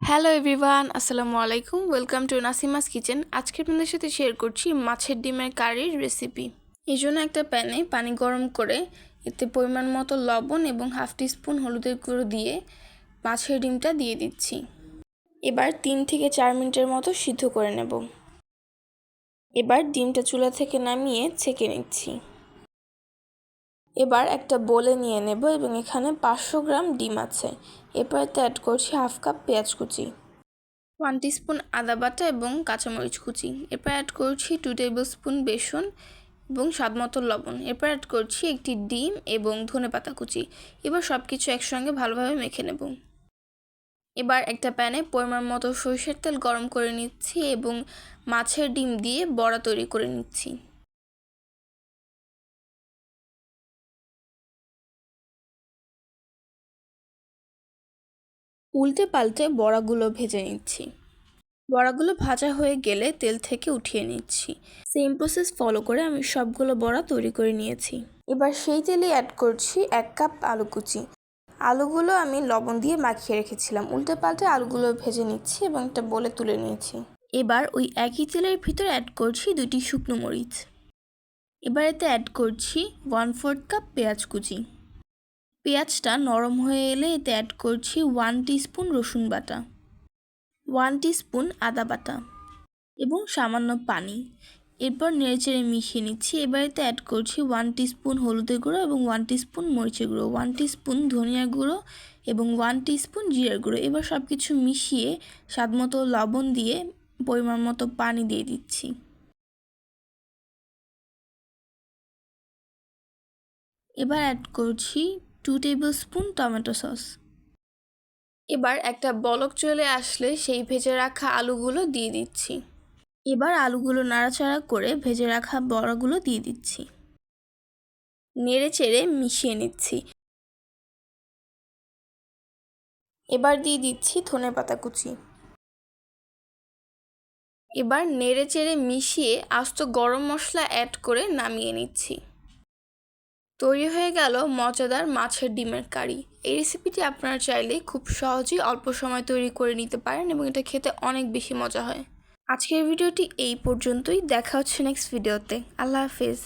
Hello everyone, আসসালামু আলাইকুম। Welcome to Nasima's kitchen. আজকে আপনাদের সাথে শেয়ার করছি মাছের ডিমের কারির রেসিপি। এই জন্য একটা প্যানে পানি গরম করে এতে পরিমাণ মতো লবণ এবং হাফ টিস্পুন হলুদের গুঁড়ো দিয়ে মাছের ডিমটা দিয়ে দিচ্ছি। এবার 3 থেকে 4 মিনিটের মতো সিদ্ধ করে নেব। এবার ডিমটা চুলা থেকে নামিয়ে ছেঁকে নিচ্ছি। এবার একটা বোলে নিয়ে নেব এবং এখানে 500 গ্রাম ডিম আছে। এরপর এতে অ্যাড করছি হাফ কাপ পেঁয়াজ কুচি, 1 টিস্পুন আদা বাটা এবং কাঁচামরিচ কুচি। এরপর অ্যাড করছি 2 টেবিলস্পুন বেসন এবং স্বাদমতো লবণ। এরপর অ্যাড করছি একটি ডিম এবং ধনেপাতা কুচি। এবার সব কিছু একসঙ্গে ভালোভাবে মেখে নেব। এবার একটা প্যানে পরিমাণ মতো সরিষার তেল গরম করে নিচ্ছি এবং মাছের ডিম দিয়ে বড়া তৈরি করে নিচ্ছি। উল্টে পাল্টে বড়াগুলো ভেজে নিচ্ছি। বড়াগুলো ভাজা হয়ে গেলে তেল থেকে উঠিয়ে নিচ্ছি। সেম প্রসেস ফলো করে আমি সবগুলো বড়া তৈরি করে নিয়েছি। এবার সেই তেলে অ্যাড করছি 1 কাপ আলু কুচি। আলুগুলো আমি লবণ দিয়ে মাখিয়ে রেখেছিলাম। উল্টে পাল্টে আলুগুলো ভেজে নিচ্ছি এবং একটা বলে তুলে নিয়েছি। এবার ওই একই তেলের ভিতরে অ্যাড করছি 2টি শুকনো মরিচ। এবার এতে অ্যাড করছি 1/4 কাপ পেঁয়াজ কুচি। পেঁয়াজটা নরম হয়ে এলে এতে অ্যাড করছি 1 টিস্পুন রসুন বাটা, 1 টিস্পুন আদা বাটা এবং সামান্য পানি। এরপর নেড়েচেড়ে মিশিয়ে নিচ্ছি। এবার এতে অ্যাড করছি 1 টিস্পুন হলুদের গুঁড়ো এবং 1 টিস্পুন মরিচের গুঁড়ো, 1 টিস্পুন ধনিয়ার গুঁড়ো এবং 1 টিস্পুন জিরার গুঁড়ো। এবার সব কিছু মিশিয়ে স্বাদমতো লবণ দিয়ে পরিমাণ মতো পানি দিয়ে দিচ্ছি। এবার অ্যাড করছি 2 টেবিলস্পুন টমেটো সস। এবার একটা বলক চলে আসলে সেই ভেজে রাখা আলুগুলো দিয়ে দিচ্ছি। এবার আলুগুলো নাড়াচাড়া করে ভেজে রাখা বড়াগুলো দিয়ে দিচ্ছি। নেড়ে চেড়ে মিশিয়ে নিচ্ছি। এবার দিয়ে দিচ্ছি ধনেপাতা কুচি। এবার নেড়ে চেড়ে মিশিয়ে আস্ত গরম মশলা অ্যাড করে নামিয়ে নিচ্ছি। তৈরি হয়ে গেল মজাদার মাছের ডিমের কারি। এই রেসিপিটি আপনারা চাইলে খুব সহজেই অল্প সময় তৈরি করে নিতে পারেন এবং এটা খেতে অনেক বেশি মজা হয়। আজকের ভিডিওটি এই পর্যন্তই। দেখা হচ্ছে নেক্সট ভিডিওতে। আল্লাহ হাফেজ।